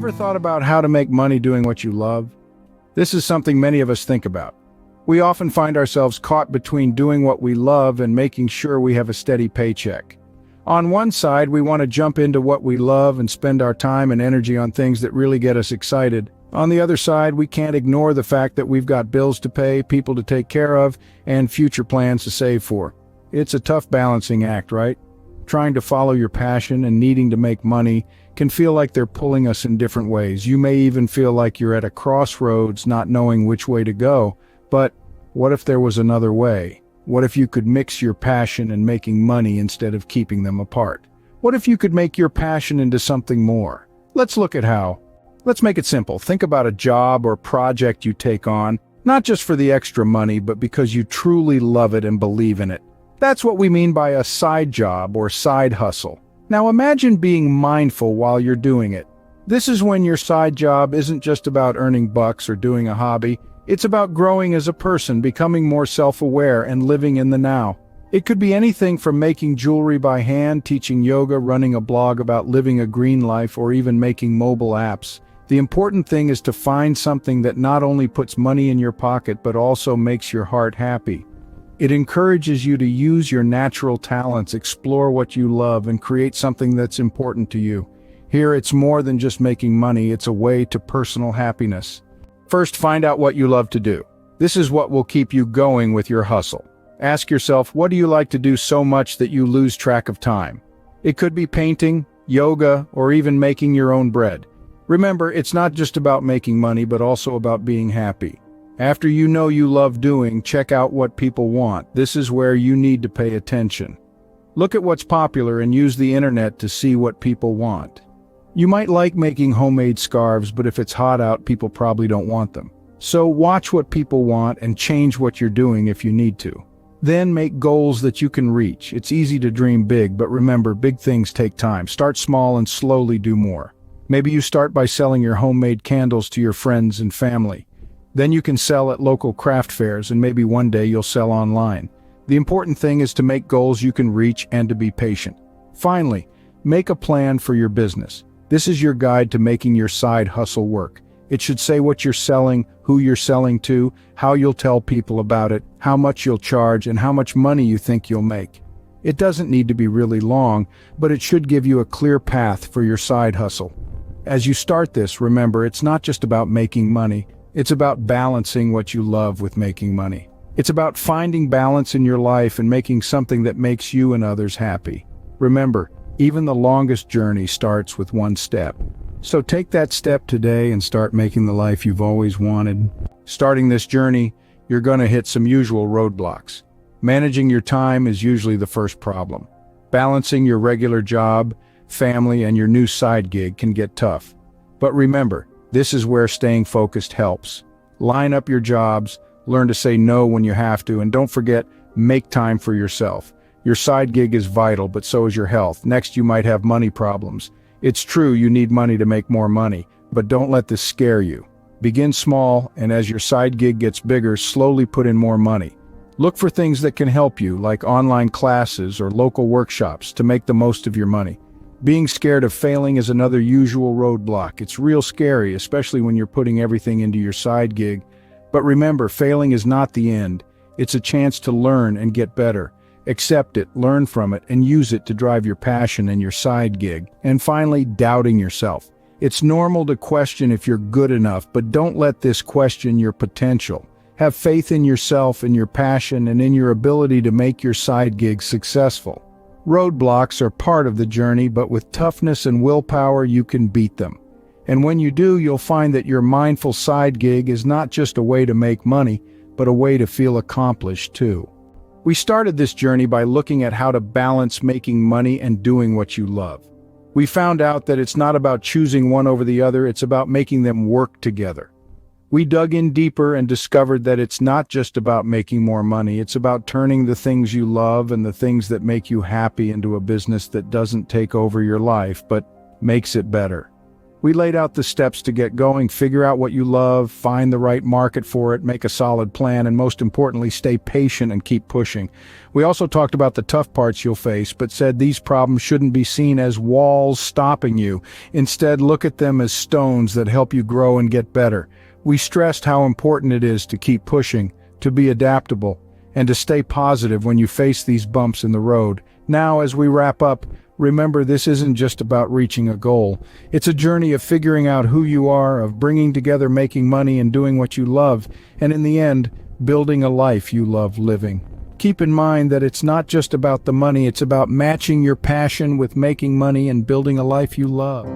Ever thought about how to make money doing what you love? This is something many of us think about. We often find ourselves caught between doing what we love and making sure we have a steady paycheck. On one side, we want to jump into what we love and spend our time and energy on things that really get us excited. On the other side, we can't ignore the fact that we've got bills to pay, people to take care of, and future plans to save for. It's a tough balancing act, right? Trying to follow your passion and needing to make money can feel like they're pulling us in different ways. You may even feel like you're at a crossroads, not knowing which way to go. But what if there was another way? What if you could mix your passion and making money instead of keeping them apart? What if you could make your passion into something more? Let's look at how. Let's make it simple. Think about a job or project you take on, not just for the extra money, but because you truly love it and believe in it. That's what we mean by a side job or side hustle. Now imagine being mindful while you're doing it. This is when your side job isn't just about earning bucks or doing a hobby. It's about growing as a person, becoming more self-aware, and living in the now. It could be anything from making jewelry by hand, teaching yoga, running a blog about living a green life, or even making mobile apps. The important thing is to find something that not only puts money in your pocket but also makes your heart happy. It encourages you to use your natural talents, explore what you love, and create something that's important to you. Here, it's more than just making money, it's a way to personal happiness. First, find out what you love to do. This is what will keep you going with your hustle. Ask yourself, what do you like to do so much that you lose track of time? It could be painting, yoga, or even making your own bread. Remember, it's not just about making money, but also about being happy. After you know you love doing, check out what people want. This is where you need to pay attention. Look at what's popular and use the internet to see what people want. You might like making homemade scarves, but if it's hot out, people probably don't want them. So watch what people want and change what you're doing if you need to. Then make goals that you can reach. It's easy to dream big, but remember, big things take time. Start small and slowly do more. Maybe you start by selling your homemade candles to your friends and family. Then you can sell at local craft fairs, and maybe one day you'll sell online. The important thing is to make goals you can reach and to be patient. Finally, make a plan for your business. This is your guide to making your side hustle work. It should say what you're selling, who you're selling to, how you'll tell people about it, how much you'll charge, and how much money you think you'll make. It doesn't need to be really long, but it should give you a clear path for your side hustle. As you start this, remember, it's not just about making money. It's about balancing what you love with making money. It's about finding balance in your life and making something that makes you and others happy. Remember, even the longest journey starts with one step. So take that step today and start making the life you've always wanted. Starting this journey, you're going to hit some usual roadblocks. Managing your time is usually the first problem. Balancing your regular job, family, and your new side gig can get tough. But remember, this is where staying focused helps. Line up your jobs, learn to say no when you have to, and don't forget, make time for yourself. Your side gig is vital, but so is your health. Next, you might have money problems. It's true you need money to make more money, but don't let this scare you. Begin small, and as your side gig gets bigger, slowly put in more money. Look for things that can help you, like online classes or local workshops, to make the most of your money. Being scared of failing is another usual roadblock. It's real scary, especially when you're putting everything into your side gig. But remember, failing is not the end. It's a chance to learn and get better. Accept it, learn from it, and use it to drive your passion and your side gig. And finally, doubting yourself. It's normal to question if you're good enough, but don't let this question your potential. Have faith in yourself and your passion and in your ability to make your side gig successful. Roadblocks are part of the journey, but with toughness and willpower, you can beat them. And when you do, you'll find that your mindful side gig is not just a way to make money, but a way to feel accomplished too. We started this journey by looking at how to balance making money and doing what you love. We found out that it's not about choosing one over the other, it's about making them work together. We dug in deeper and discovered that it's not just about making more money, it's about turning the things you love and the things that make you happy into a business that doesn't take over your life, but makes it better. We laid out the steps to get going, figure out what you love, find the right market for it, make a solid plan, and most importantly, stay patient and keep pushing. We also talked about the tough parts you'll face, but said these problems shouldn't be seen as walls stopping you. Instead, look at them as stones that help you grow and get better. We stressed how important it is to keep pushing, to be adaptable, and to stay positive when you face these bumps in the road. Now, as we wrap up, remember, this isn't just about reaching a goal. It's a journey of figuring out who you are, of bringing together making money and doing what you love, and in the end, building a life you love living. Keep in mind that it's not just about the money, it's about matching your passion with making money and building a life you love.